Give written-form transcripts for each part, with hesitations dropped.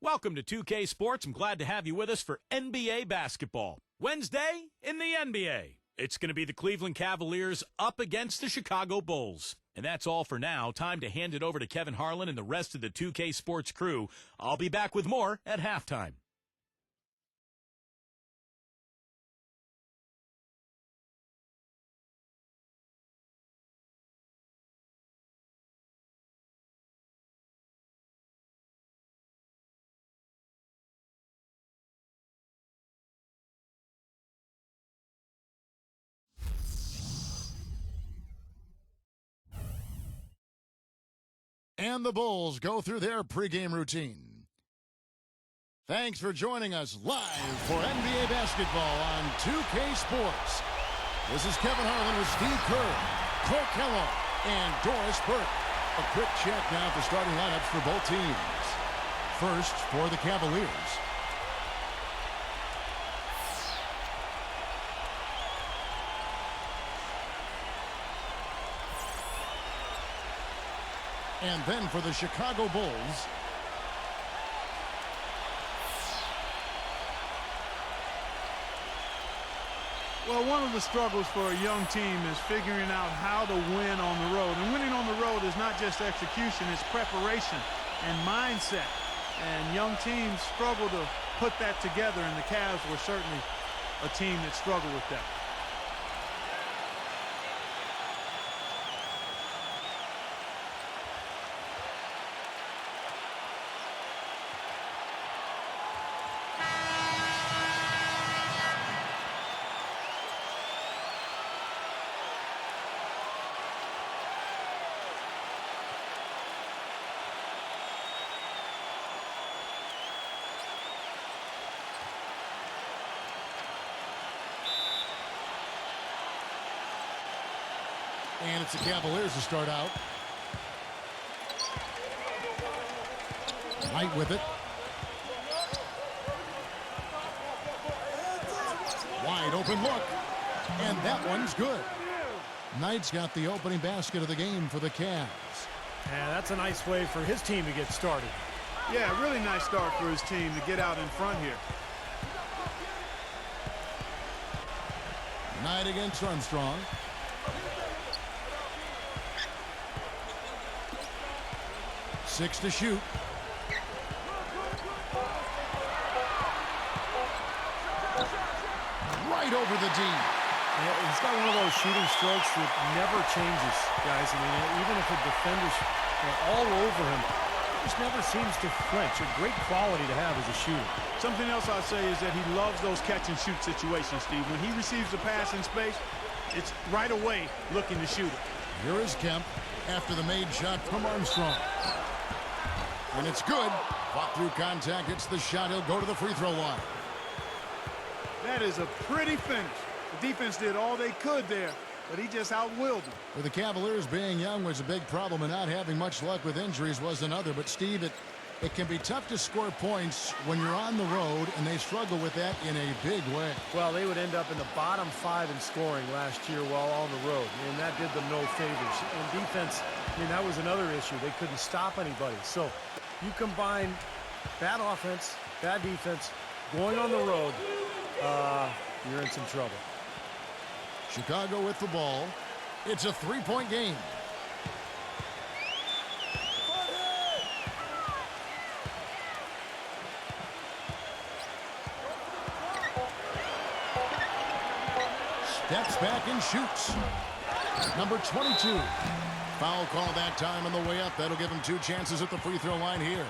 Welcome to 2K Sports. I'm glad to have you with us for NBA basketball. Wednesday in the NBA. It's going to be the Cleveland Cavaliers up against the Chicago Bulls. And that's all for now. Time to hand it over to Kevin Harlan and the rest of the 2K Sports crew. I'll be back with more at halftime. And the Bulls go through their pregame routine. Thanks for joining us live for NBA basketball on 2K Sports. This is Kevin Harlan with Steve Kerr, Clark Kellogg, and Doris Burke. A quick check now at the starting lineups for both teams. First for the Cavaliers. And then for the Chicago Bulls. Well, one of the struggles for a young team is figuring out how to win on the road. And winning on the road is not just execution, it's preparation and mindset. And young teams struggle to put that together, and the Cavs were certainly a team that struggled with that. And it's the Cavaliers to start out. Knight with it. Wide open look. And that one's good. Knight's got the opening basket of the game for the Cavs. Yeah, that's a nice way for his team to get started. Yeah, really nice start for his team to get out in front here. Knight against Armstrong. Six to shoot. Right over the D. Yeah, he's got one of those shooting strokes that never changes, guys. I mean, even if the defender's all over him, just never seems to flinch. A great quality to have as a shooter. Something else I'll say is that he loves those catch-and-shoot situations, Steve. When he receives the pass in space, it's right away looking to shoot it. Here is Kemp after the made shot from Armstrong. And it's good. Fought through contact. It's the shot. He'll go to the free throw line. That is a pretty finish. The defense did all they could there, but he just outwilled them. For the Cavaliers, being young was a big problem, and not having much luck with injuries was another. But, Steve, it can be tough to score points when you're on the road, and they struggle with that in a big way. Well, they would end up in the bottom 5 in scoring last year while on the road, and that did them no favors. And defense, I mean, that was another issue. They couldn't stop anybody. So you combine bad offense, bad defense, going on the road, you're in some trouble. Chicago with the ball. It's a three-point game. Steps back and shoots. Number 22. Foul call that time on the way up. That'll give him 2 chances at the free throw line here.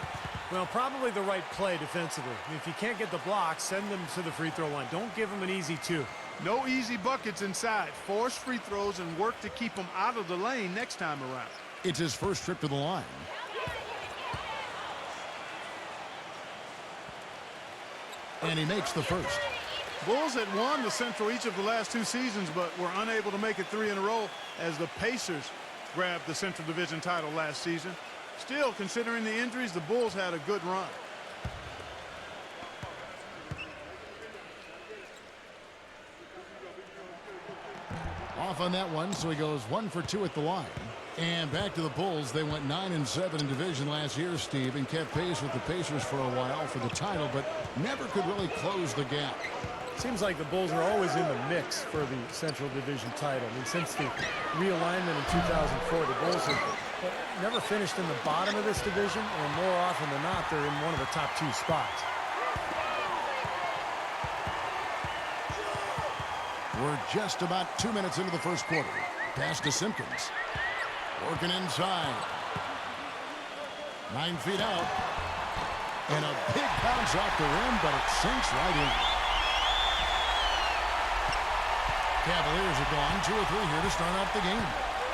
Well, probably the right play defensively. I mean, if you can't get the block, send them to the free throw line. Don't give them an easy 2. No easy buckets inside. Force free throws and work to keep them out of the lane next time around. It's his first trip to the line. And he makes the first. Bulls had won the Central each of the last 2 seasons, but were unable to make it 3 in a row as the Pacers grabbed the Central Division title last season. Still, considering the injuries, the Bulls had a good run. Off on that one, so he goes 1 for 2 at the line. And back to the Bulls. They went 9-7 in division last year, Steve, and kept pace with the Pacers for a while for the title, but never could really close the gap. Seems like the Bulls are always in the mix for the Central Division title. I mean, since the realignment in 2004, the Bulls have never finished in the bottom of this division, and more often than not, they're in one of the top 2 spots. We're just about 2 minutes into the first quarter. Pass to Simpkins. Working inside. 9 feet out. And a big bounce off the rim, but it sinks right in. Cavaliers are gone. 2 or 3 here to start off the game.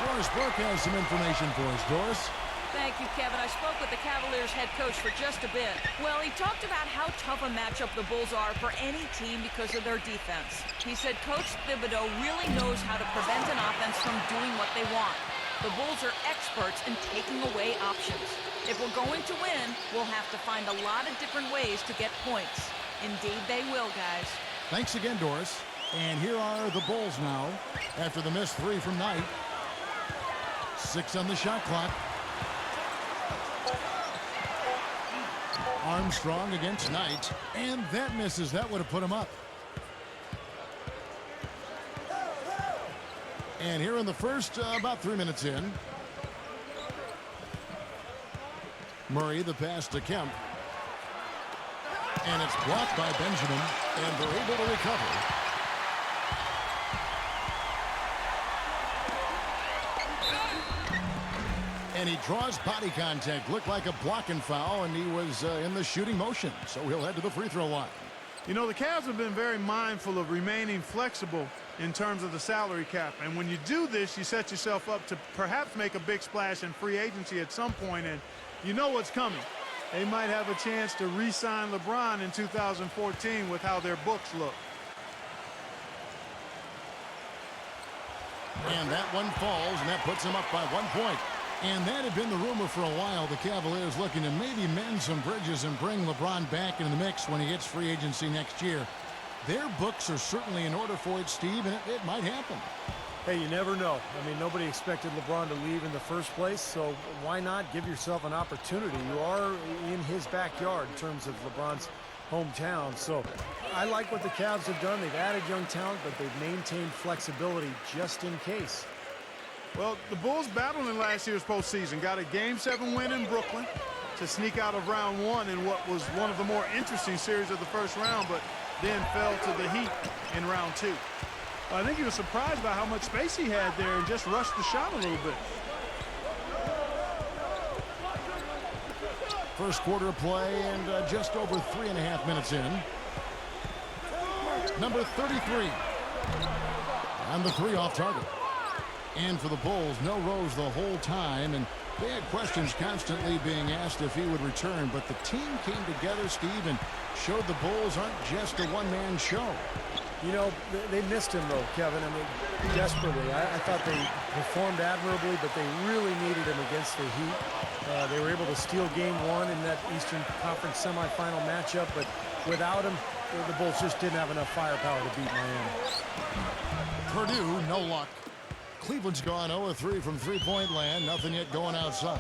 Doris Burke has some information for us. Doris? Thank you, Kevin. I spoke with the Cavaliers head coach for just a bit. Well, he talked about how tough a matchup the Bulls are for any team because of their defense. He said Coach Thibodeau really knows how to prevent an offense from doing what they want. The Bulls are experts in taking away options. If we're going to win, we'll have to find a lot of different ways to get points. Indeed they will, guys. Thanks again, Doris. And here are the Bulls now after the missed 3 from Knight. 6 on the shot clock. Armstrong against Knight, and that misses. That would have put him up. And here in the first, about 3 minutes in, Murray, the pass to Kemp. And it's blocked by Benjamin, and they're able to recover. And he draws body contact. Looked like a blocking foul, and he was in the shooting motion. So he'll head to the free throw line. You know, the Cavs have been very mindful of remaining flexible in terms of the salary cap. And when you do this, you set yourself up to perhaps make a big splash in free agency at some point, and you know what's coming. They might have a chance to re-sign LeBron in 2014 with how their books look. And that one falls, and that puts him up by 1 point. And that had been the rumor for a while. The Cavaliers looking to maybe mend some bridges and bring LeBron back into the mix when he hits free agency next year. Their books are certainly in order for it, Steve, and it might happen. Hey, you never know. I mean, nobody expected LeBron to leave in the first place, so why not give yourself an opportunity? You are in his backyard in terms of LeBron's hometown. So I like what the Cavs have done. They've added young talent, but they've maintained flexibility just in case. Well, the Bulls battled in last year's postseason. Got a Game 7 win in Brooklyn to sneak out of round 1 in what was one of the more interesting series of the first round, but then fell to the Heat in round 2. Well, I think he was surprised by how much space he had there and just rushed the shot a little bit. First quarter of play and just over 3.5 minutes in. Number 33. And the 3 off target. And for the Bulls, no Rose the whole time, and they had questions constantly being asked if he would return, but the team came together, Steve, and showed the Bulls aren't just a one-man show. You know, they missed him, though, Kevin. I mean, desperately. I thought they performed admirably, but they really needed him against the Heat. They were able to steal Game 1 in that Eastern Conference semifinal matchup, but without him, the Bulls just didn't have enough firepower to beat Miami. Purdue, no luck. Cleveland's gone 0-3 from three-point land. Nothing yet going outside.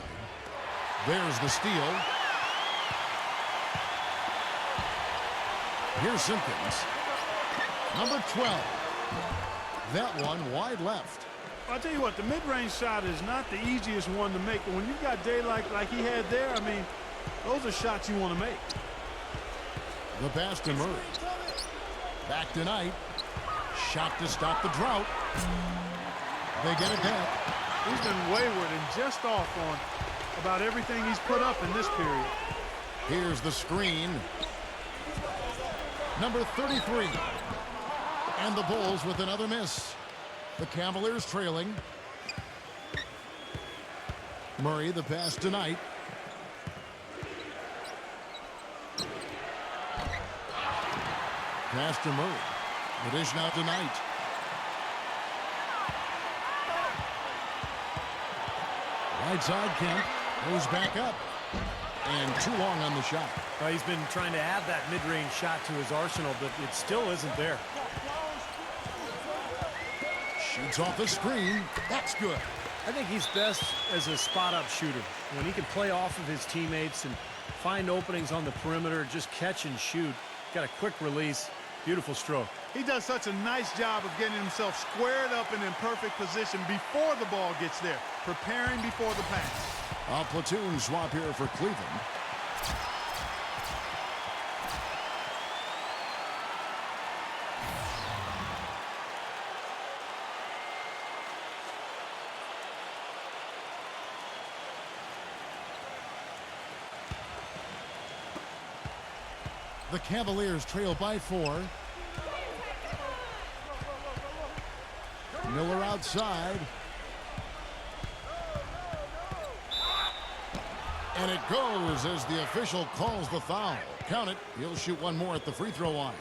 There's the steal. Here's Simpkins. Number 12. That one wide left. I'll tell you what, the mid-range shot is not the easiest one to make, but when you've got daylight like he had there, I mean, those are shots you want to make. The pass to Murray. Back to Knight. Shot to stop the drought. They get it back. He's been wayward and just off on about everything he's put up in this period. Here's the screen. Number 33. And the Bulls with another miss. The Cavaliers trailing. Murray, the pass to Knight. Pass to Murray. The dish now to Knight. Right side, Kemp goes back up. And too long on the shot. He's been trying to add that mid-range shot to his arsenal, but it still isn't there. Shoots off the screen. That's good. I think he's best as a spot-up shooter. When he can play off of his teammates and find openings on the perimeter, just catch and shoot. Got a quick release. Beautiful stroke. He does such a nice job of getting himself squared up and in perfect position before the ball gets there, preparing before the pass. A platoon swap here for Cleveland. The Cavaliers trail by 4. Miller outside. And it goes as the official calls the foul. Count it. He'll shoot one more at the free throw line.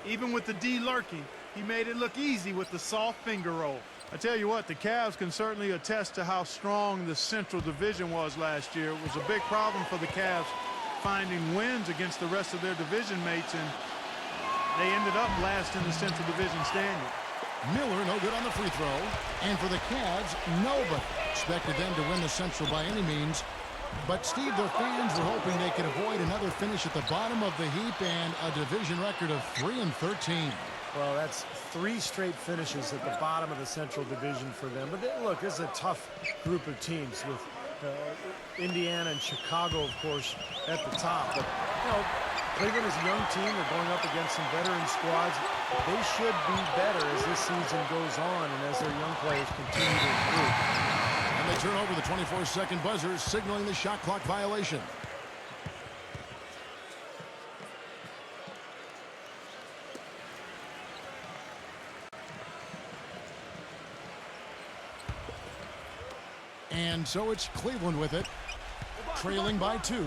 Even with the D lurking, he made it look easy with the soft finger roll. I tell you what, the Cavs can certainly attest to how strong the Central Division was last year. It was a big problem for the Cavs finding wins against the rest of their division mates, and they ended up last in the Central Division standing. Miller no good on the free throw. And for the Cavs, nobody expected them to win the Central by any means. But, Steve, their fans were hoping they could avoid another finish at the bottom of the heap and a division record of 3-13. Well, that's 3 straight finishes at the bottom of the Central Division for them. But look, this is a tough group of teams with Indiana and Chicago, of course, at the top. But, you know, Cleveland is a young team. They're going up against some veteran squads. They should be better as this season goes on and as their young players continue to improve. And they turn over the 24-second buzzer, signaling the shot clock violation. And so it's Cleveland with it, trailing by 2.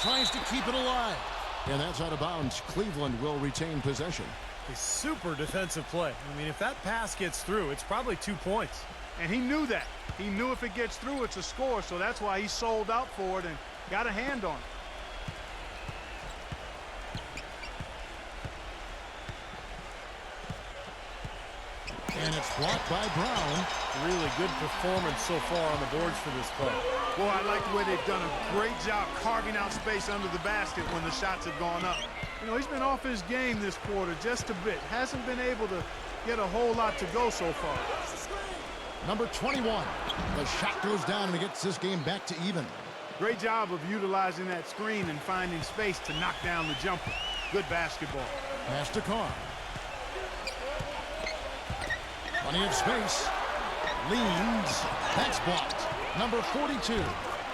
Tries to keep it alive. And that's out of bounds. Cleveland will retain possession. A super defensive play. I mean, if that pass gets through, it's probably 2 points. And he knew that. He knew if it gets through, it's a score, so that's why he sold out for it and got a hand on it. And it's blocked by Brown. Really good performance so far on the boards for this club. Boy, I like the way they've done a great job carving out space under the basket when the shots have gone up. You know, he's been off his game this quarter just a bit. Hasn't been able to get a whole lot to go so far. Number 21. The shot goes down and it gets this game back to even. Great job of utilizing that screen and finding space to knock down the jumper. Good basketball. Pass to Carr. Plenty of space. Leans. That's blocked. Number 42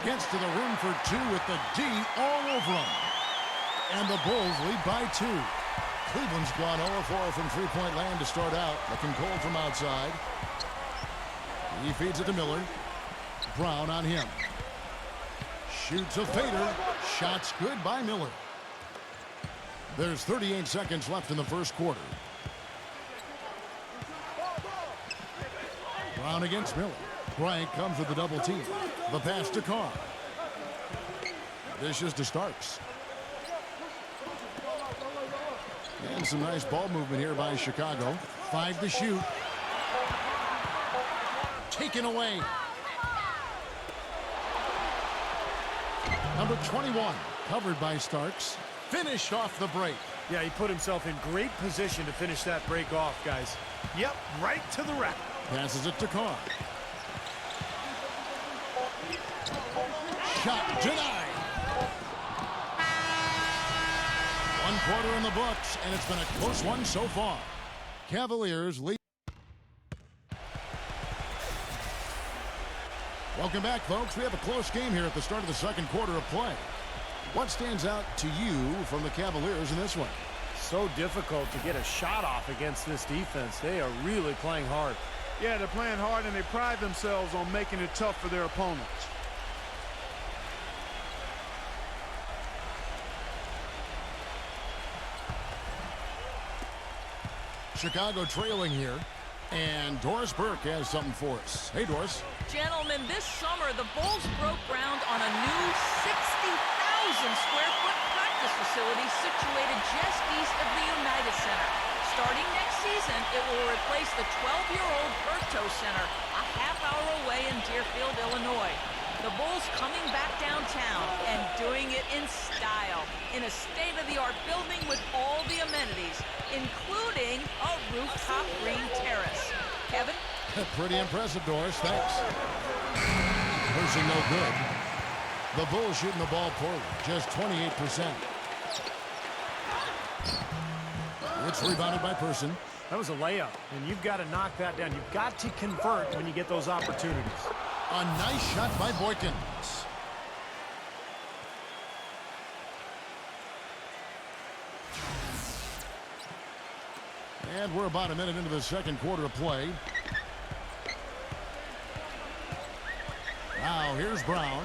gets to the rim for 2 with the D all over him. And the Bulls lead by 2. Cleveland's gone 0-4 from three-point land to start out. Looking cold from outside. He feeds it to Miller. Brown on him. Shoots a fader. Shots good by Miller. There's 38 seconds left in the first quarter. Brown against Miller. Bryant comes with the double team. The pass to Carr. Dishes to Starks. And some nice ball movement here by Chicago. 5 to shoot. Taken away. Number 21, covered by Starks. Finished off the break. Yeah, he put himself in great position to finish that break off, guys. Yep, right to the rack. Passes it to Carr. Shot denied. 1 quarter in the books, and it's been a close one so far. Cavaliers lead. Welcome back, folks. We have a close game here at the start of the second quarter of play. What stands out to you from the Cavaliers in this one? So difficult to get a shot off against this defense. They are really playing hard. Yeah, they're playing hard, and they pride themselves on making it tough for their opponents. Chicago trailing here, and Doris Burke has something for us. Hey, Doris. Gentlemen, this summer, the Bulls broke ground on a new 60,000-square-foot practice facility situated just east of the United Center. Starting next It will replace the 12-year-old Berto Center, a half-hour away in Deerfield, Illinois. The Bulls coming back downtown and doing it in style, in a state-of-the-art building with all the amenities, including a rooftop green terrace. Kevin? Pretty impressive, Doris. Thanks. Pushing no good. The Bulls shooting the ball poorly, just 28%. It's rebounded by Person. That was a layup, and you've got to knock that down. You've got to convert when you get those opportunities. A nice shot by Boykins. And we're about a minute into the second quarter of play. Now here's Brown.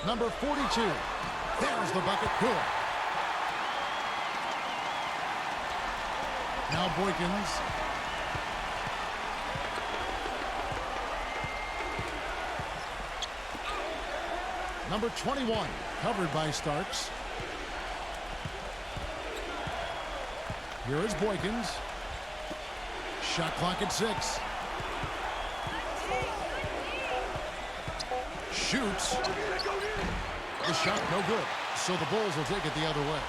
Number 42. There's the bucket. Good. Now Boykins. Number 21, covered by Starks. Here is Boykins. Shot clock at 6. Shoots. The shot no good. So the Bulls will take it the other way.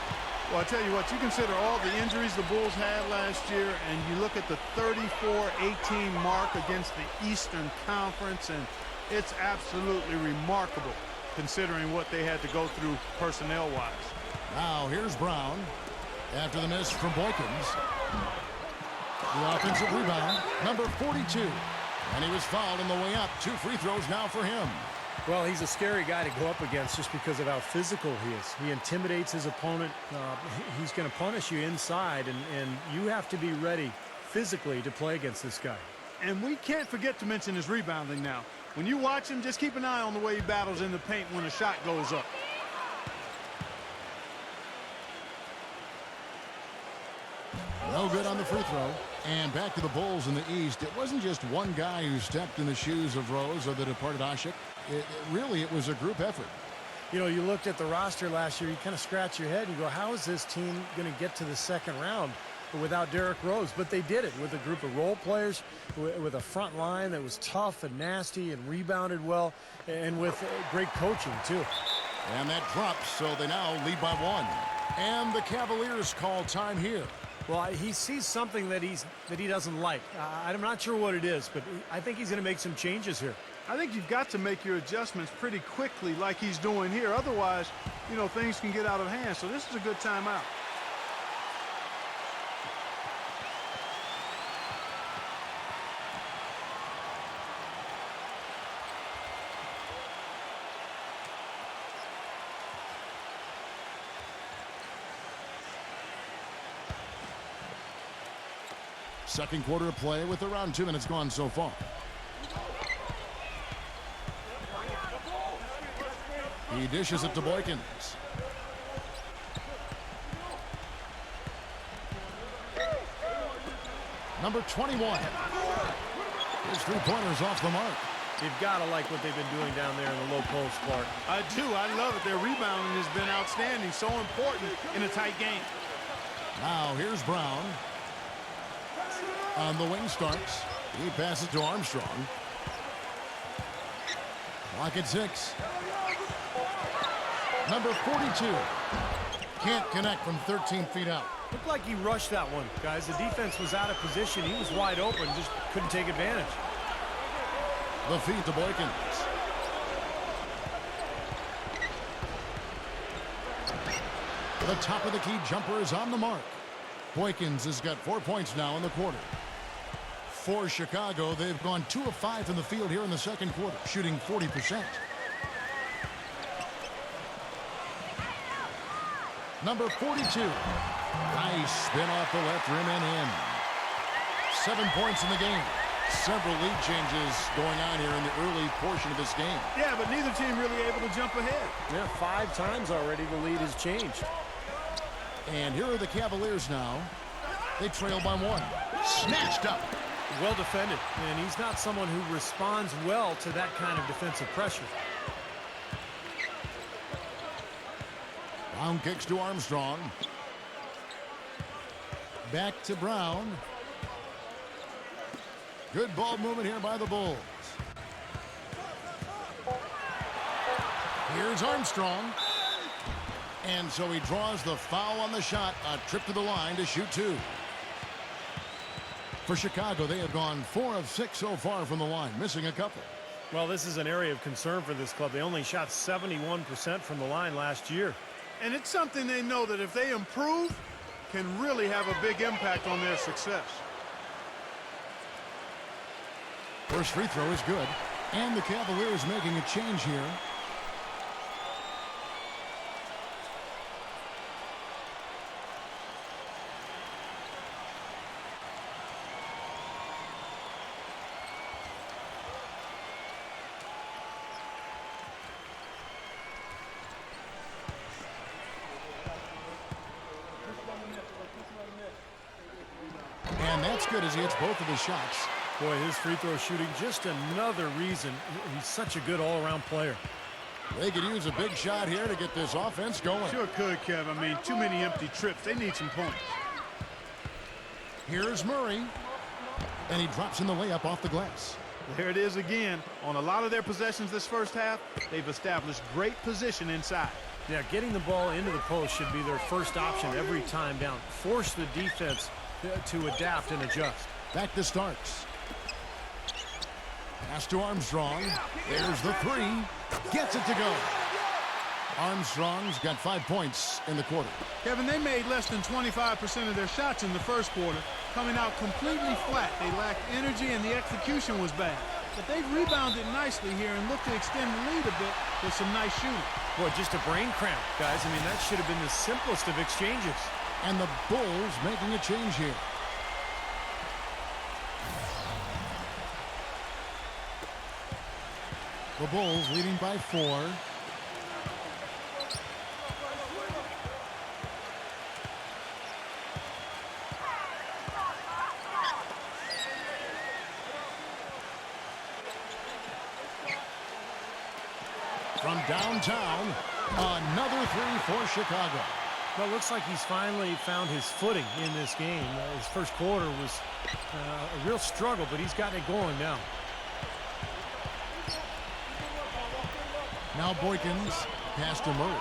Well, I tell you what, you consider all the injuries the Bulls had last year, and you look at the 34-18 mark against the Eastern Conference, and it's absolutely remarkable considering what they had to go through personnel-wise. Now here's Brown after the miss from Boykins. The offensive rebound, number 42. And he was fouled on the way up. 2 free throws now for him. Well, he's a scary guy to go up against just because of how physical he is. He intimidates his opponent. He's going to punish you inside, and you have to be ready physically to play against this guy. And we can't forget to mention his rebounding now. When you watch him, just keep an eye on the way he battles in the paint when a shot goes up. No good on the free throw. And back to the Bulls in the East. It wasn't just one guy who stepped in the shoes of Rose or the departed Ashik. It was a group effort. You know, you looked at the roster last year, you kind of scratch your head and you go, how is this team going to get to the second round without Derrick Rose? But they did it with a group of role players, with a front line that was tough and nasty and rebounded well, and with great coaching, too. And that drops, so they now lead by 1. And the Cavaliers call time here. Well, he sees something that he doesn't like. I'm not sure what it is, but I think he's going to make some changes here. I think you've got to make your adjustments pretty quickly like he's doing here. Otherwise, you know, things can get out of hand. So this is a good timeout. Second quarter of play with around 2 minutes gone so far. He dishes it to Boykins. Number 21. His 3-pointers off the mark. You've got to like what they've been doing down there in the low post, Clark. I do. I love it. Their rebounding has been outstanding. So important in a tight game. Now here's Brown. On the wing Starks. He passes to Armstrong. Clock at 6. Number 42. Can't connect from 13 feet out. Looked like he rushed that one, guys. The defense was out of position. He was wide open, just couldn't take advantage. The feed to Boykins. The top of the key jumper is on the mark. Boykins has got 4 points now in the quarter. For Chicago, they've gone 2 of 5 from the field here in the second quarter, shooting 40%. Number 42. Nice spin off the left rim and in. 7 points in the game. Several lead changes going on here in the early portion of this game. Yeah, but neither team really able to jump ahead. Yeah, 5 times already the lead has changed. And here are the Cavaliers now. They trail by 1. Snatched up. Well defended, and he's not someone who responds well to that kind of defensive pressure. Brown kicks to Armstrong. Back to Brown. Good ball movement here by the Bulls. Here's Armstrong. And so he draws the foul on the shot. A trip to the line to shoot two. For Chicago, they have gone 4 of 6 so far from the line, missing a couple. Well, this is an area of concern for this club. They only shot 71% from the line last year. And it's something they know that if they improve, can really have a big impact on their success. First free throw is good. And the Cavaliers making a change here. And that's good as he hits both of his shots. Boy, his free throw shooting, just another reason he's such a good all-around player. They could use a big shot here to get this offense going. Sure could, Kev. I mean, too many empty trips. They need some points. Here's Murray. And he drops in the layup off the glass. There it is again. On a lot of their possessions this first half, they've established great position inside. Yeah, getting the ball into the post should be their first option every time down. Force the defense to adapt and adjust. Back to Starks. Pass to Armstrong. There's the three. Gets it to go. Armstrong's got 5 points in the quarter. Kevin, they made less than 25% of their shots in the first quarter, coming out completely flat. They lacked energy and the execution was bad. But they've rebounded nicely here and look to extend the lead a bit with some nice shooting. Boy, just a brain cramp, guys. I mean, that should have been the simplest of exchanges. And the Bulls making a change here. The Bulls leading by 4. From downtown, another three for Chicago. Well, it looks like he's finally found his footing in this game. His first quarter was a real struggle, but he's gotten it going now. Now Boykins, pass to Murray.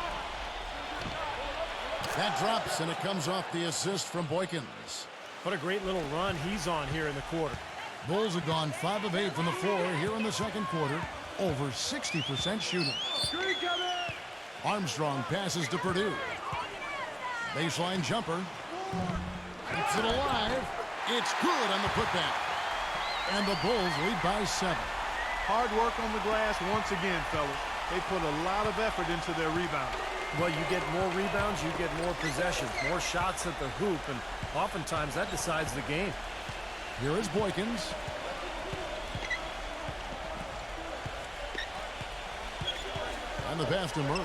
That drops, and it comes off the assist from Boykins. What a great little run he's on here in the quarter. Bulls have gone 5 of 8 from the floor here in the second quarter. Over 60% shooting. Armstrong passes to Purdue. Baseline jumper. Keeps it alive. It's good on the putback. And the Bulls lead by 7. Hard work on the glass once again, fellas. They put a lot of effort into their rebound. Well, you get more rebounds, you get more possessions, more shots at the hoop, and oftentimes that decides the game. Here is Boykins. And the pass to Murray.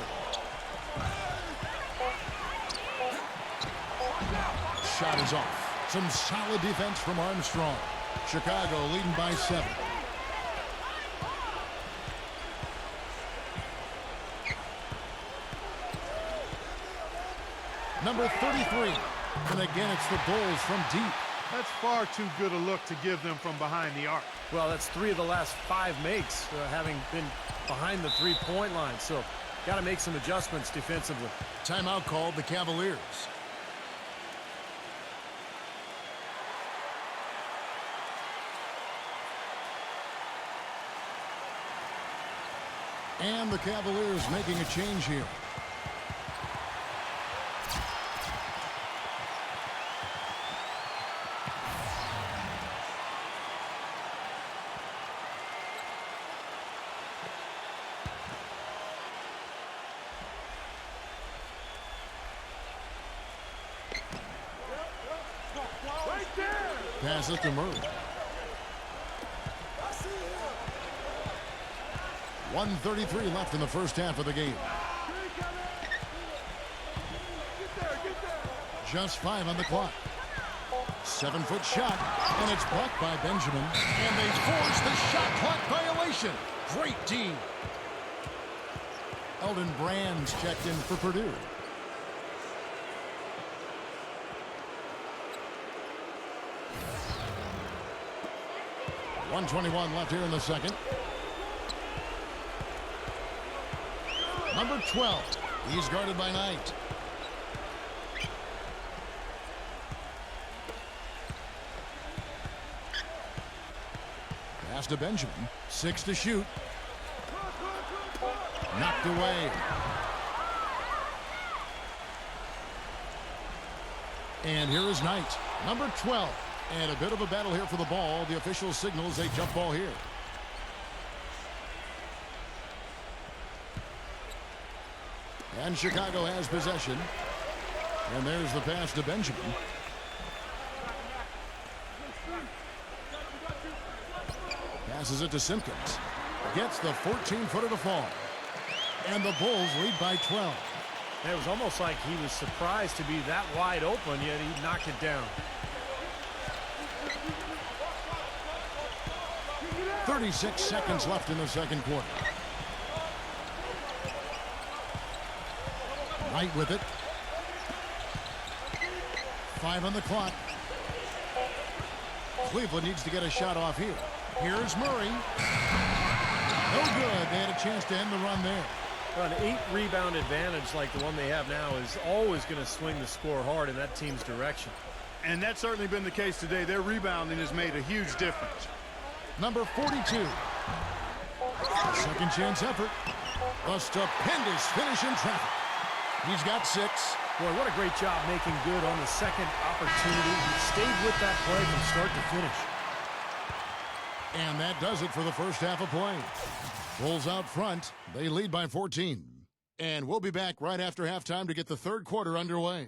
Shot is off. Some solid defense from Armstrong. Chicago leading by 7. Number 33. And again, it's the Bulls from deep. That's far too good a look to give them from behind the arc. Well, that's 3 of the last 5 makes, having been behind the three-point line. So, got to make some adjustments defensively. Timeout called the Cavaliers. And the Cavaliers making a change here. Pass it to Murray. 1:33 left in the first half of the game. Just 5 on the clock. 7-foot shot, and it's blocked by Benjamin. And they force the shot clock violation. Great D. Eldon Brand's checked in for Purdue. 1:21 left here in the second. Number 12. He's guarded by Knight. Pass to Benjamin. 6 to shoot. Knocked away. And here is Knight, number 12. And a bit of a battle here for the ball. The official signals a jump ball here. And Chicago has possession. And there's the pass to Benjamin. Passes it to Simpkins. Gets the 14-footer to fall. And the Bulls lead by 12. It was almost like he was surprised to be that wide open, yet he knocked it down. 36 seconds left in the second quarter. Knight with it. 5 on the clock. Cleveland needs to get a shot off here. Here's Murray. No good. They had a chance to end the run there. An 8-rebound advantage like the one they have now is always going to swing the score hard in that team's direction. And that's certainly been the case today. Their rebounding has made a huge difference. Number 42. Second chance effort. A stupendous finish in traffic. He's got 6. Boy, what a great job making good on the second opportunity. He stayed with that play from start to finish. And that does it for the first half of play. Bulls out front. They lead by 14. And we'll be back right after halftime to get the third quarter underway.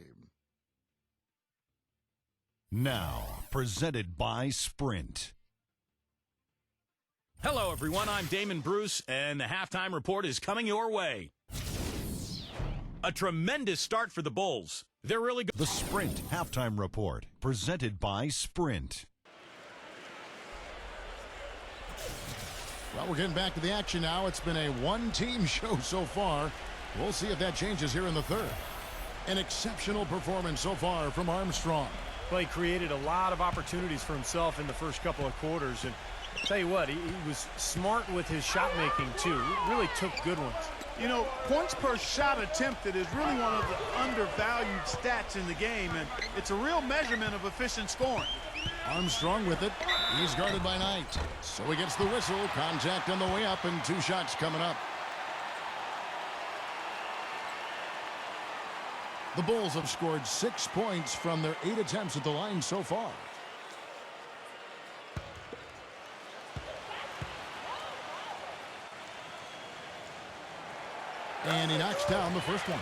Now, presented by Sprint. Hello, everyone. I'm Damon Bruce, and the halftime report is coming your way. A tremendous start for the Bulls. They're really good. The Sprint halftime report, presented by Sprint. Well, we're getting back to the action now. It's been a one-team show so far. We'll see if that changes here in the third. An exceptional performance so far from Armstrong. Well, he created a lot of opportunities for himself in the first couple of quarters. And I'll tell you what, he was smart with his shot making, too. He really took good ones. You know, points per shot attempted is really one of the undervalued stats in the game, and it's a real measurement of efficient scoring. Armstrong with it. He's guarded by Knight. So he gets the whistle. Contact on the way up, and 2 shots coming up. The Bulls have scored 6 points from their 8 attempts at the line so far. And he knocks down the first one.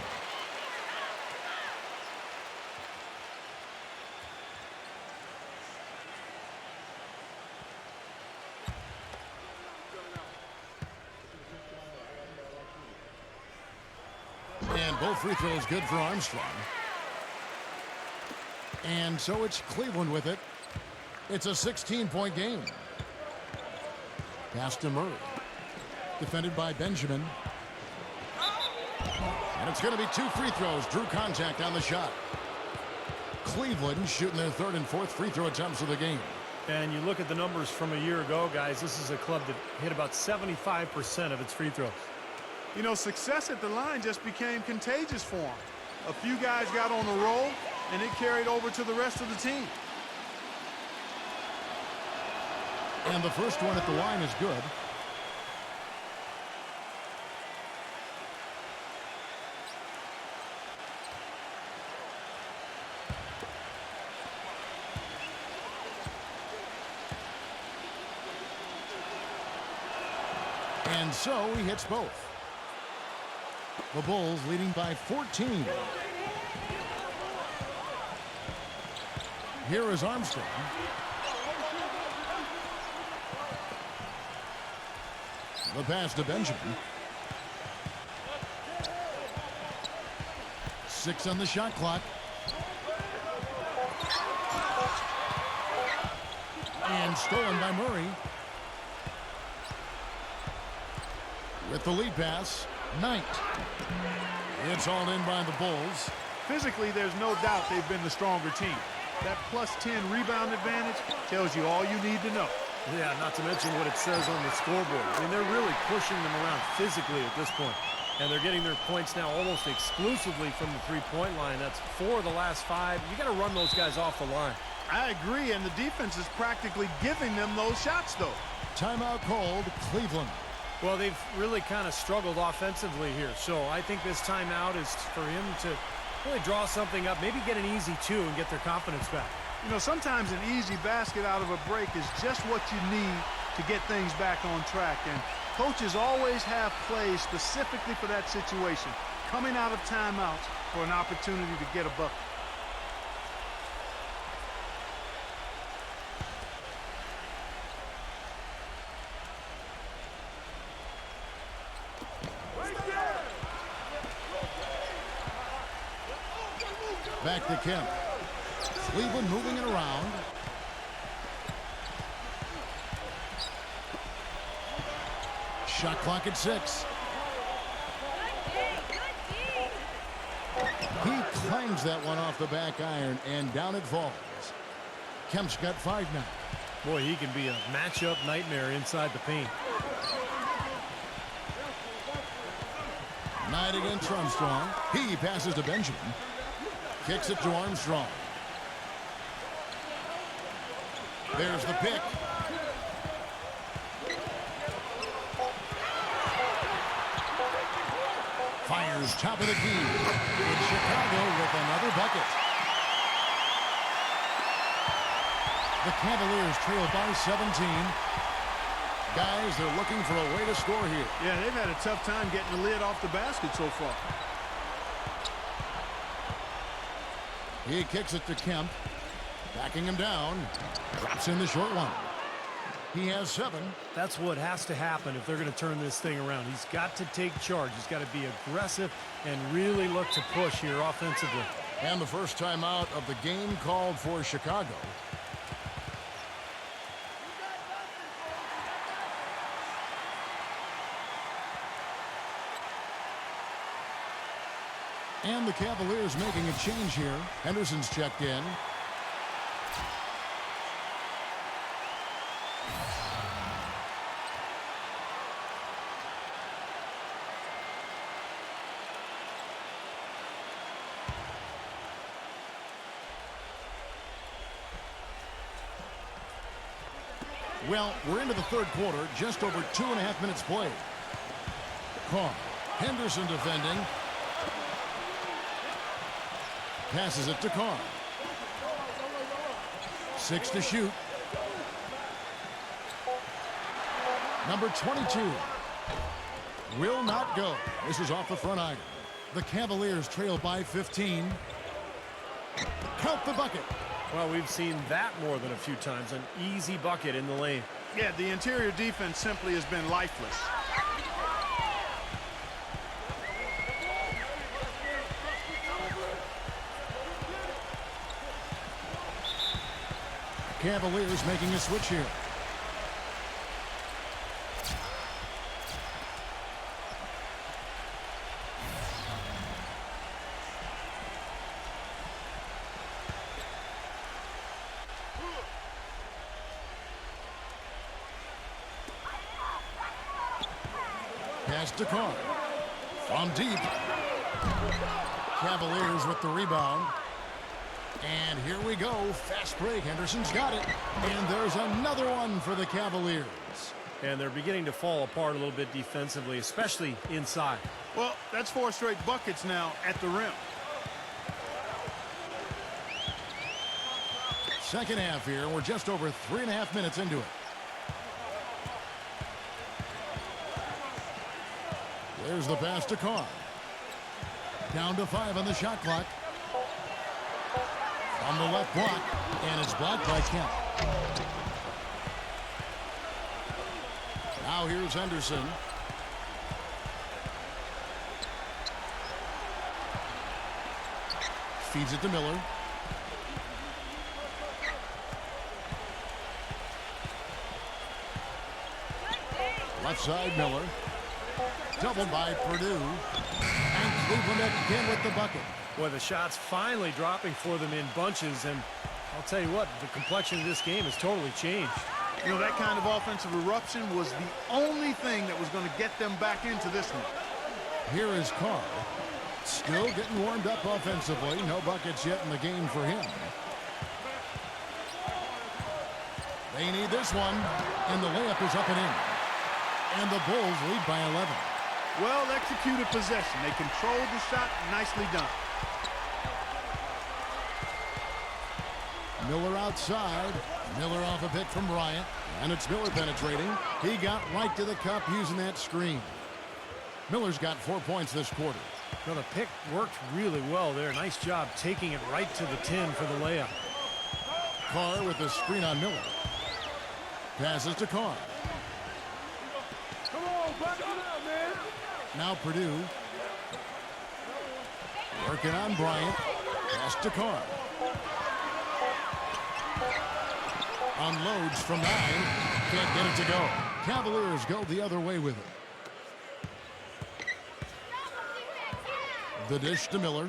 And both free throws good for Armstrong. And so it's Cleveland with it. It's a 16-point game. Pass to Murray. Defended by Benjamin. And it's going to be 2 free throws. Drew contact on the shot. Cleveland shooting their 3rd and 4th free throw attempts of the game. And you look at the numbers from a year ago, guys, this is a club that hit about 75% of its free throws. You know, success at the line just became contagious for him. A few guys got on a roll, and it carried over to the rest of the team. And the first one at the line is good. And so he hits both. The Bulls leading by 14. Here is Armstrong. The pass to Benjamin. 6 on the shot clock. And stolen by Murray. With the lead pass, Knight. It's all in by the Bulls. Physically, there's no doubt they've been the stronger team. That plus 10 rebound advantage tells you all you need to know. Yeah, not to mention what it says on the scoreboard. I mean, they're really pushing them around physically at this point. And they're getting their points now almost exclusively from the three-point line. That's 4 of the last 5. You got to run those guys off the line. I agree, and the defense is practically giving them those shots, though. Timeout called, Cleveland. Well, they've really kind of struggled offensively here. So I think this timeout is for him to really draw something up, maybe get an easy 2 and get their confidence back. You know, sometimes an easy basket out of a break is just what you need to get things back on track. And coaches always have plays specifically for that situation, coming out of timeouts for an opportunity to get a bucket. Back to Kemp. Cleveland moving it around. Shot clock at 6. He clangs that one off the back iron, and down it falls. Kemp's got 5 now. Boy, he can be a matchup nightmare inside the paint. Knight against Armstrong. He passes to Benjamin. Kicks it to Armstrong. There's the pick. Fires top of the key. It's Chicago with another bucket. The Cavaliers trail by 17. Guys, they're looking for a way to score here. Yeah, they've had a tough time getting the lid off the basket so far. He kicks it to Kemp. Backing him down. Drops in the short one. He has 7. That's what has to happen if they're going to turn this thing around. He's got to take charge. He's got to be aggressive and really look to push here offensively. And the first time out of the game called for Chicago. And the Cavaliers making a change here. Henderson's checked in. Well, we're into the third quarter, just over 2.5 minutes played. Carr, Henderson defending. Passes it to Carr. 6 to shoot. Number 22 will not go. This is off the front iron. The Cavaliers trail by 15. Count the bucket. Well, we've seen that more than a few times. An easy bucket in the lane. Yeah, the interior defense simply has been lifeless. Cavaliers making a switch here. Pass to Carr. From deep. Cavaliers with the rebound. And here we go. Fast break. Henderson's got it. And there's another one for the Cavaliers. And they're beginning to fall apart a little bit defensively, especially inside. Well, that's 4 straight buckets now at the rim. Second half here. We're just over 3.5 minutes into it. There's the pass to Carr. Down to 5 on the shot clock. On the left block, and it's blocked by Kemp. Now here's Henderson. Feeds it to Miller. Left side, Miller. Doubled by Purdue. And Cleveland again with the bucket. Boy, the shots finally dropping for them in bunches, and I'll tell you what, the complexion of this game has totally changed. You know, that kind of offensive eruption was the only thing that was going to get them back into this one. Here is Carr. Still getting warmed up offensively. No buckets yet in the game for him. They need this one, and the layup is up and in. And the Bulls lead by 11. Well executed possession. They controlled the shot. Nicely done. Miller outside. Miller off a pick from Bryant. And it's Miller penetrating. He got right to the cup using that screen. Miller's got 4 points this quarter. Well, the pick worked really well there. Nice job taking it right to the 10 for the layup. Carr with the screen on Miller. Passes to Carr. Come on, back it up, man. Now Purdue. Working on Bryant. Pass to Carr. Unloads from 9. Can't get it to go. Cavaliers go the other way with it. The dish to Miller.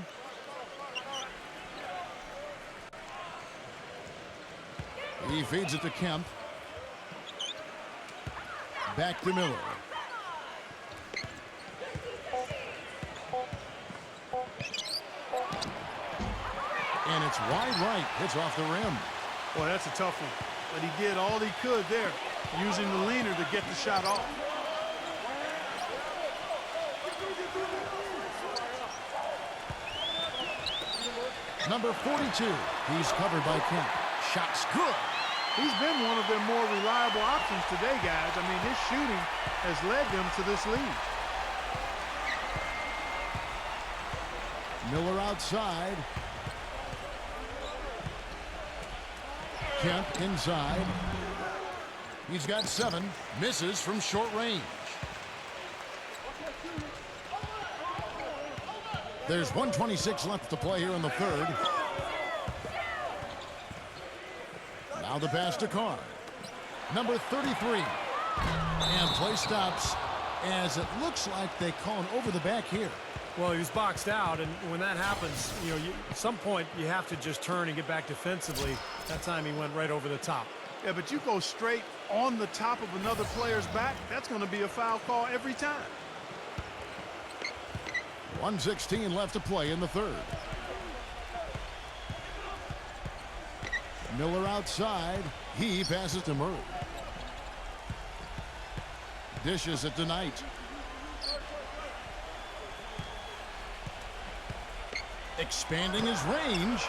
He feeds it to Kemp. Back to Miller. And it's wide right. It's off the rim. Boy, that's a tough one. But he did all he could there, using the leaner to get the shot off. Number 42. He's covered by Kemp. Shot's good. He's been one of their more reliable options today, guys. I mean, his shooting has led them to this lead. Miller outside. Kemp inside. He's got 7. Misses from short range. There's 1:26 left to play here in the third. Now the pass to Carr. Number 33. And play stops as it looks like they call an over the back here. Well, he was boxed out, and when that happens, you know, at some point you have to just turn and get back defensively. That time he went right over the top. Yeah, but you go straight on the top of another player's back, that's going to be a foul call every time. 1:16 left to play in the third. Miller outside. He passes to Murray. Dishes it to Knight. Expanding his range.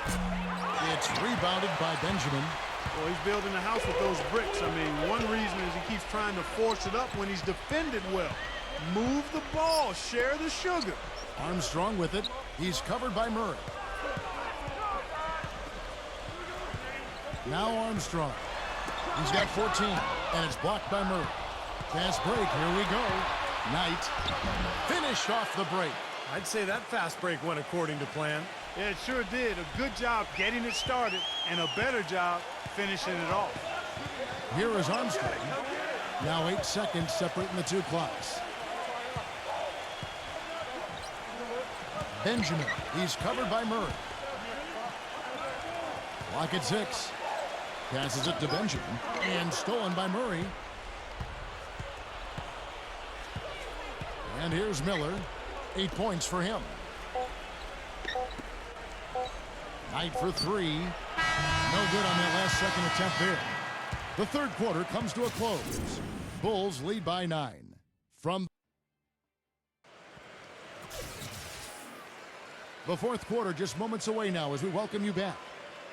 It's rebounded by Benjamin. Well, he's building a house with those bricks. I mean, one reason is he keeps trying to force it up when he's defended well. Move the ball. Share the sugar. Armstrong with it. He's covered by Murray. Now Armstrong. He's got 14, and it's blocked by Murray. Fast break. Here we go. Knight finished off the break. I'd say that fast break went according to plan. Yeah, it sure did. A good job getting it started and a better job finishing it off. Here is Armstrong. Now 8 seconds separating the two clocks. Benjamin. He's covered by Murray. Clock at 6. Passes it to Benjamin. And stolen by Murray. And here's Miller. 8 points for him. Knight for 3. No good on that last second attempt there. The third quarter comes to a close. Bulls lead by 9. From the fourth quarter, just moments away now as we welcome you back.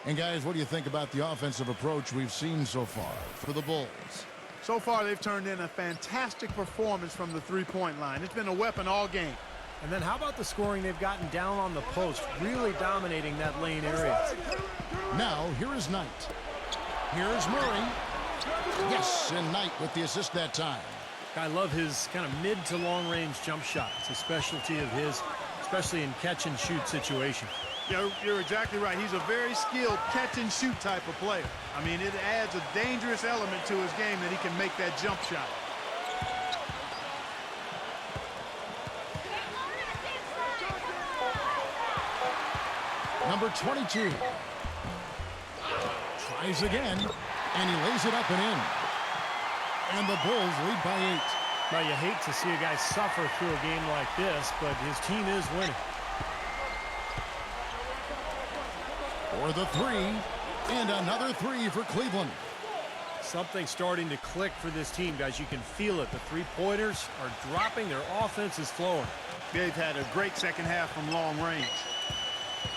And guys, what do you think about the offensive approach we've seen so far for the Bulls? So far, they've turned in a fantastic performance from the three-point line. It's been a weapon all game. And then how about the scoring they've gotten down on the post, really dominating that lane area. Now, here is Knight. Here's Murray. Yes, and Knight with the assist that time. I love his kind of mid to long range jump shot. It's a specialty of his, especially in catch and shoot situation. Yeah, you're exactly right. He's a very skilled catch and shoot type of player. I mean, it adds a dangerous element to his game that he can make that jump shot. Number 22. Tries again, and he lays it up and in. And the Bulls lead by 8. Now, you hate to see a guy suffer through a game like this, but his team is winning. For the 3, and another 3 for Cleveland. Something's starting to click for this team, guys. You can feel it. The three-pointers are dropping. Their offense is flowing. They've had a great second half from long range.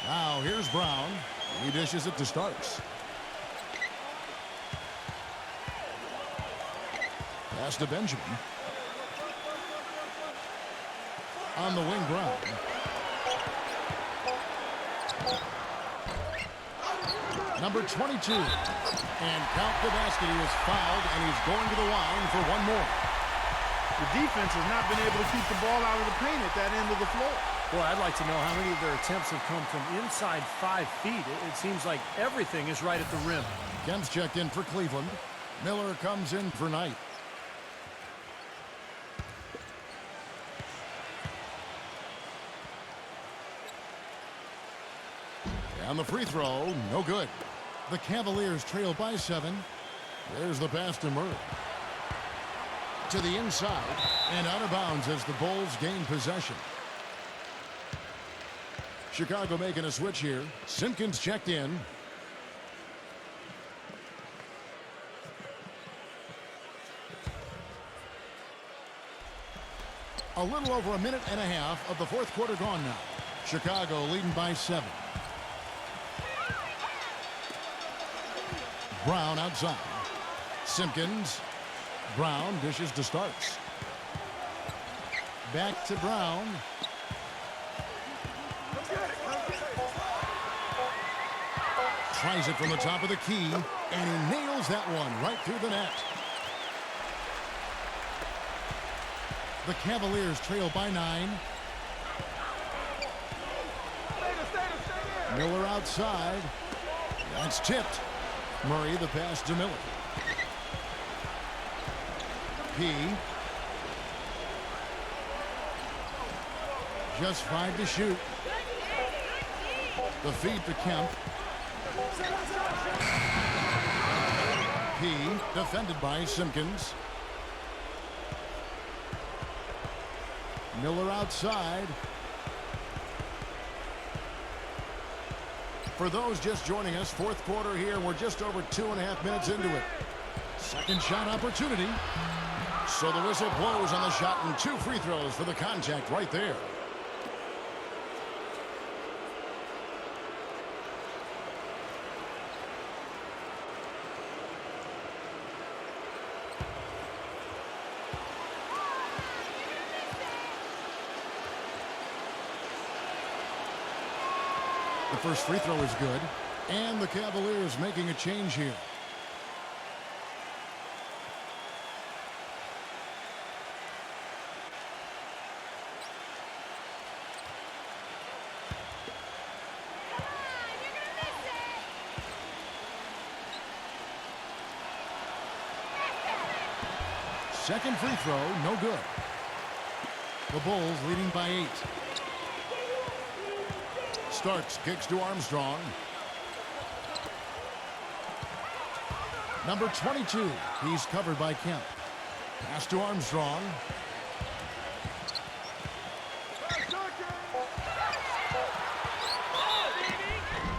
Now here's Brown. He dishes it to Starks. Pass to Benjamin. On the wing, Brown. Number 22. And count the basket. He is fouled, and he's going to the line for one more. The defense has not been able to keep the ball out of the paint at that end of the floor. Boy, I'd like to know how many of their attempts have come from inside 5 feet. It seems like everything is right at the rim. Kemp's checked in for Cleveland. Miller comes in for Knight. And the free throw, no good. The Cavaliers trail by 7. There's the pass to Murray. To the inside, and out of bounds as the Bulls gain possession. Chicago making a switch here. Simpkins checked in. A little over a minute and a half of the fourth quarter gone now. Chicago leading by 7. Brown outside. Simpkins. Brown dishes to Starks. Back to Brown. Tries it from the top of the key, and he nails that one right through the net. The Cavaliers trail by 9. Miller outside. That's tipped. Murray the pass to Miller. P. Just 5 to shoot. The feed to Kemp. P. Defended by Simpkins. Miller outside. For those just joining us, fourth quarter here. We're just over 2.5 minutes into it. Second shot opportunity. So the whistle blows on the shot and 2 free throws for the contact right there. The first free throw is good, and the Cavaliers making a change here. Second free throw, no good. The Bulls leading by 8. Starks kicks to Armstrong. Number 22. He's covered by Kemp. Pass to Armstrong.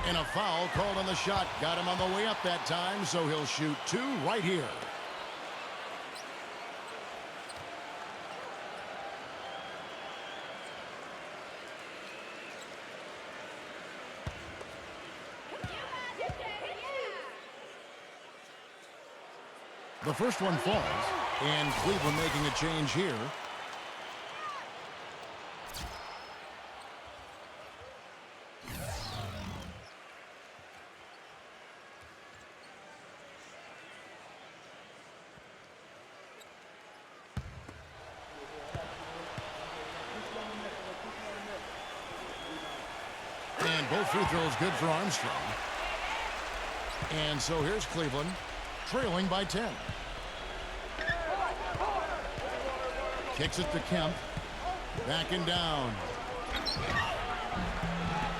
And a foul called on the shot. Got him on the way up that time, so he'll shoot 2 right here. The first one falls, and Cleveland making a change here. And both free throws good for Armstrong. And so here's Cleveland, trailing by 10. Kicks it to Kemp. Backing down.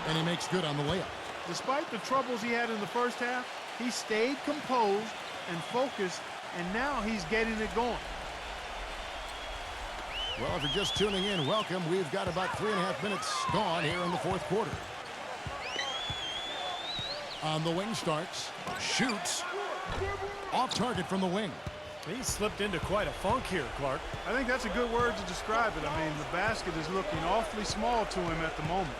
And he makes good on the layup. Despite the troubles he had in the first half, he stayed composed and focused and now he's getting it going. Well, if you're just tuning in, welcome. We've got about 3.5 minutes gone here in the fourth quarter. On the wing starts, shoots, off target from the wing. He slipped into quite a funk here, Clark. I think that's a good word to describe it. I mean, the basket is looking awfully small to him at the moment.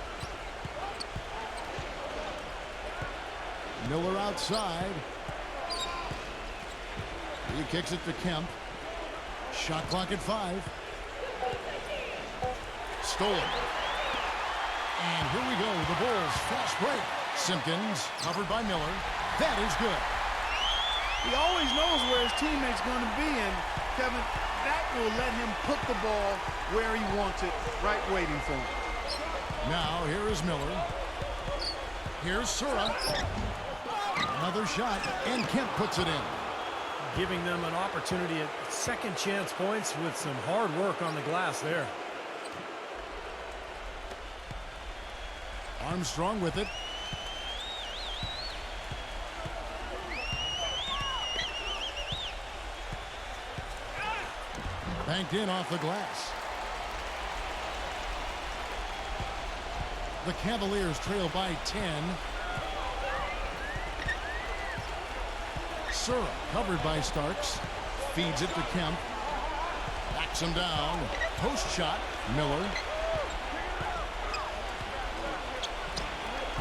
Miller outside. He kicks it to Kemp. Shot clock at 5. Stolen. And here we go. The Bulls fast break. Simpkins covered by Miller. That is good. He always knows where his teammate's going to be, and Kevin, that will let him put the ball where he wants it, right waiting for him. Now here is Miller. Here's Sura. Another shot, and Kemp puts it in. Giving them an opportunity at second chance points with some hard work on the glass there. Armstrong with it. Banked in off the glass. The Cavaliers trail by 10. Sura covered by Starks. Feeds it to Kemp. Backs him down. Post shot. Miller.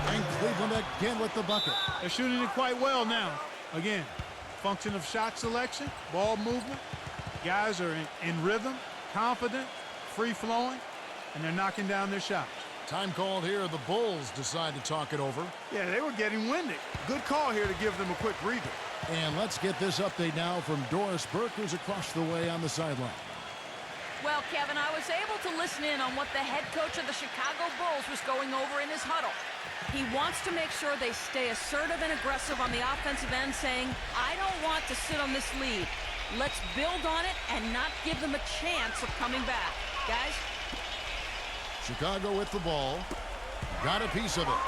And Cleveland again with the bucket. They're shooting it quite well now. Again, function of shot selection, ball movement. Guys are in rhythm, confident, free-flowing, and they're knocking down their shots. Time called here. The Bulls decide to talk it over. Yeah, they were getting winded. Good call here to give them a quick breather. And let's get this update now from Doris Burke, who's across the way on the sideline. Well, Kevin, I was able to listen in on what the head coach of the Chicago Bulls was going over in his huddle. He wants to make sure they stay assertive and aggressive on the offensive end, saying, I don't want to sit on this lead. Let's build on it and not give them a chance of coming back. Guys? Chicago with the ball. Got a piece of it.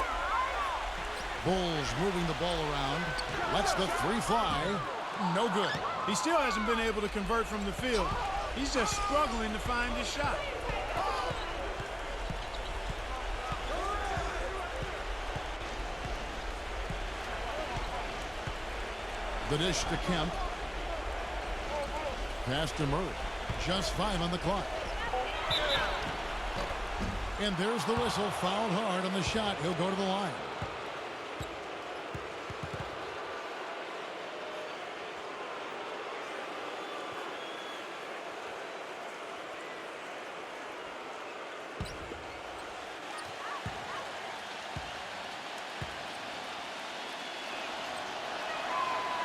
Bulls moving the ball around. Lets the three fly. No good. He still hasn't been able to convert from the field. He's just struggling to find his shot. The dish to Kemp. Pass to Murray. Just 5 on the clock. And there's the whistle. Fouled hard on the shot. He'll go to the line.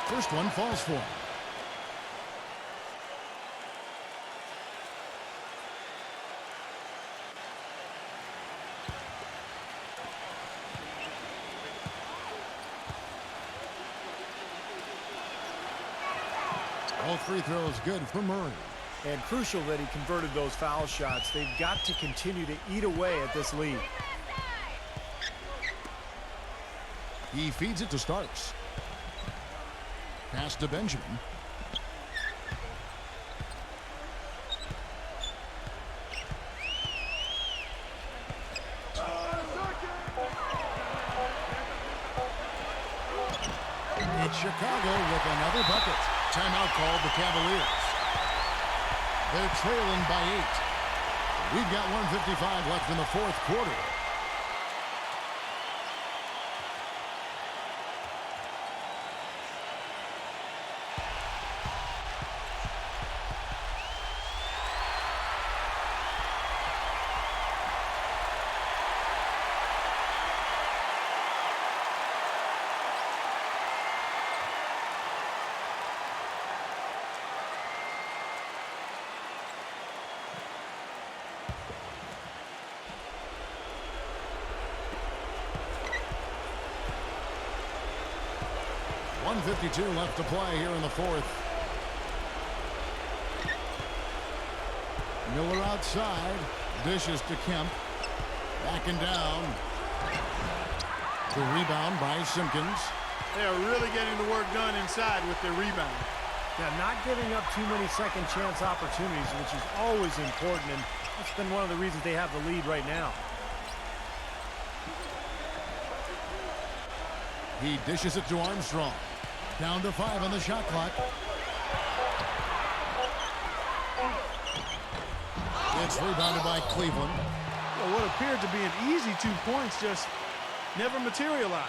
First one falls for him. All free throws good for Murray. And crucial that he converted those foul shots. They've got to continue to eat away at this lead. He feeds it to Starks. Pass to Benjamin. It's Chicago with another bucket. Timeout called the Cavaliers. They're trailing by 8. We've got 1:55 left in the fourth quarter. .52 left to play here in the fourth. Miller outside. Dishes to Kemp. Backing down. The rebound by Simpkins. They are really getting the work done inside with their rebound. Yeah, not giving up too many second chance opportunities, which is always important, and that's been one of the reasons they have the lead right now. He dishes it to Armstrong. Down to 5 on the shot clock. It's rebounded by Cleveland. Well, what appeared to be an easy 2 points just never materialized.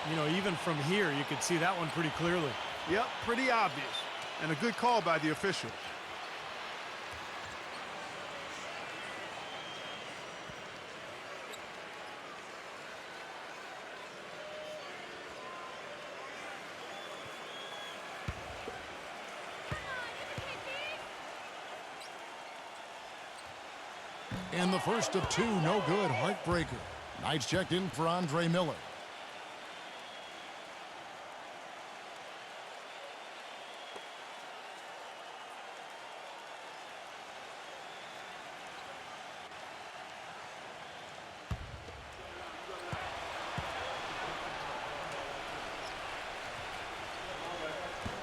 You know, even from here, you could see that one pretty clearly. Yep, pretty obvious. And a good call by the official. And the first of 2, no good, heartbreaker. Knights checked in for Andre Miller.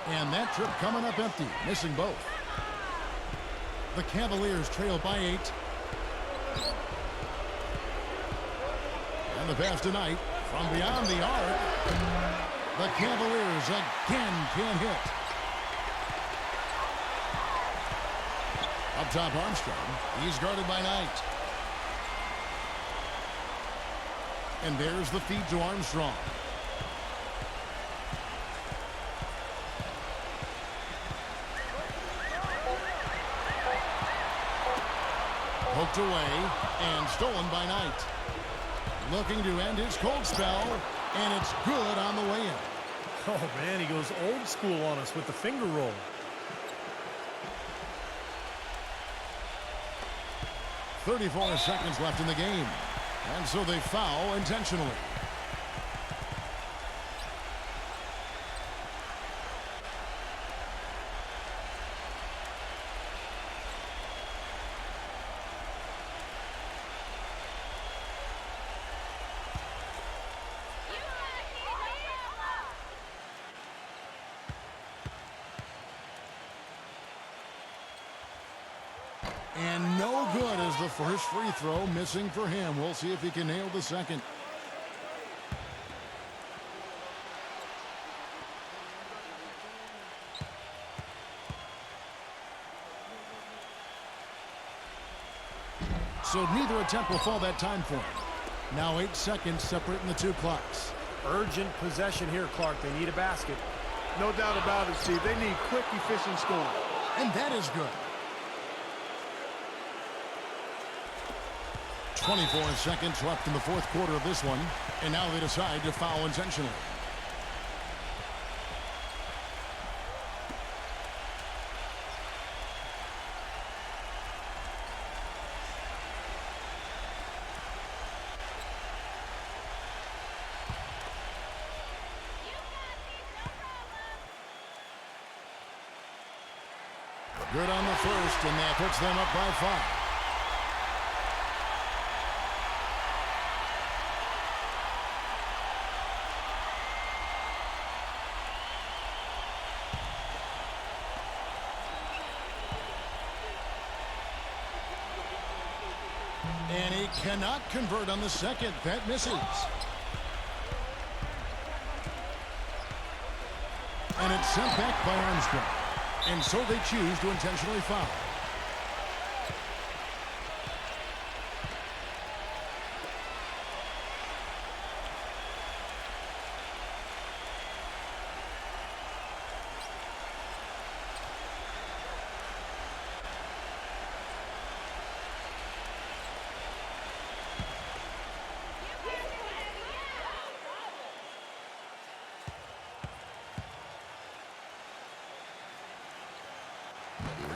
And that trip coming up empty, missing both. The Cavaliers trail by 8. And the pass tonight from beyond the arc. The Cavaliers again can't hit. Up top, Armstrong. He's guarded by Knight. And there's the feed to Armstrong. Poked away and stolen by Knight. Looking to end his cold spell, and it's good on the way in. Oh, man, he goes old school on us with the finger roll. .34 seconds left in the game, and so they foul intentionally. And no good as the first free throw missing for him. We'll see if he can nail the second. So neither attempt will fall that time for him. Now 8 seconds separating the 2 clocks. Urgent possession here, Clark. They need a basket. No doubt about it, Steve. They need quick, efficient scoring. And that is good. 24 seconds left in the fourth quarter of this one, and now they decide to foul intentionally. Good on the first, and that puts them up by 5. And he cannot convert on the second. That misses. And it's sent back by Armstrong. And so they choose to intentionally foul.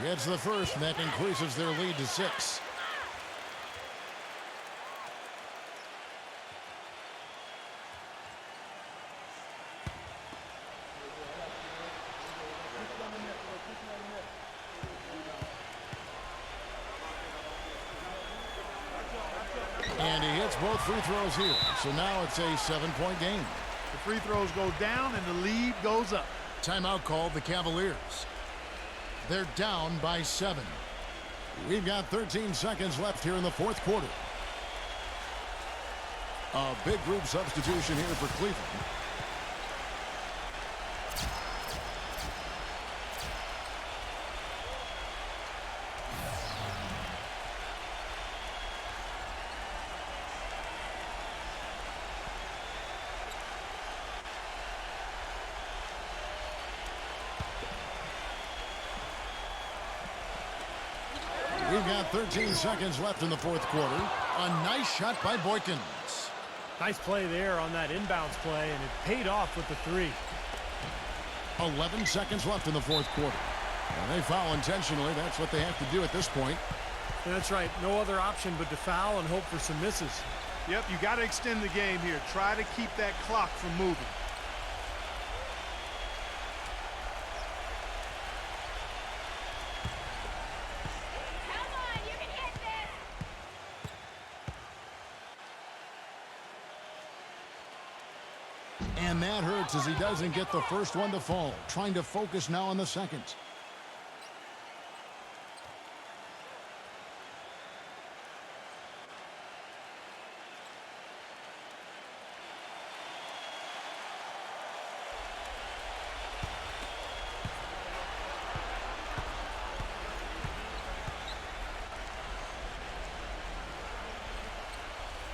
Gets the first, and that increases their lead to 6. And he hits both free throws here. So now it's a 7-point game. The free throws go down and the lead goes up. Timeout called the Cavaliers. They're down by 7. We've got 13 seconds left here in the fourth quarter. A big group substitution here for Cleveland. We've got 13 seconds left in the fourth quarter. A nice shot by Boykins. Nice play there on that inbounds play, and it paid off with the 3. 11 seconds left in the fourth quarter. And they foul intentionally. That's what they have to do at this point. That's right. No other option but to foul and hope for some misses. Yep, you got to extend the game here. Try to keep that clock from moving. And that hurts as he doesn't get the first one to fall. Trying to focus now on the second.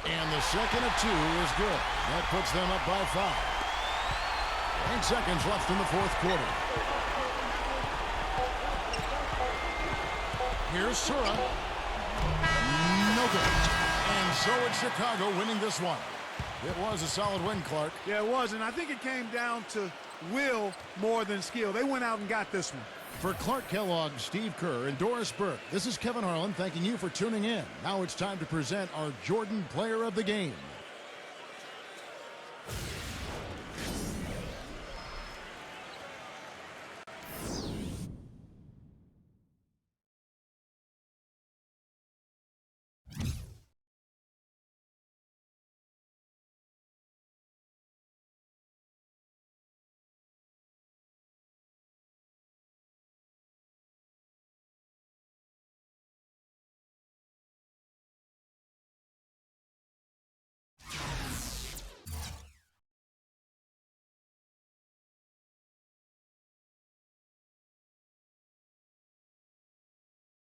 And the second of 2 is good. That puts them up by 5. 8 seconds left in the fourth quarter. Here's Sura. No good. And so it's Chicago winning this one. It was a solid win, Clark. Yeah, it was, and I think it came down to will more than skill. They went out and got this one. For Clark Kellogg, Steve Kerr, and Doris Burke, this is Kevin Harlan thanking you for tuning in. Now it's time to present our Jordan Player of the Game.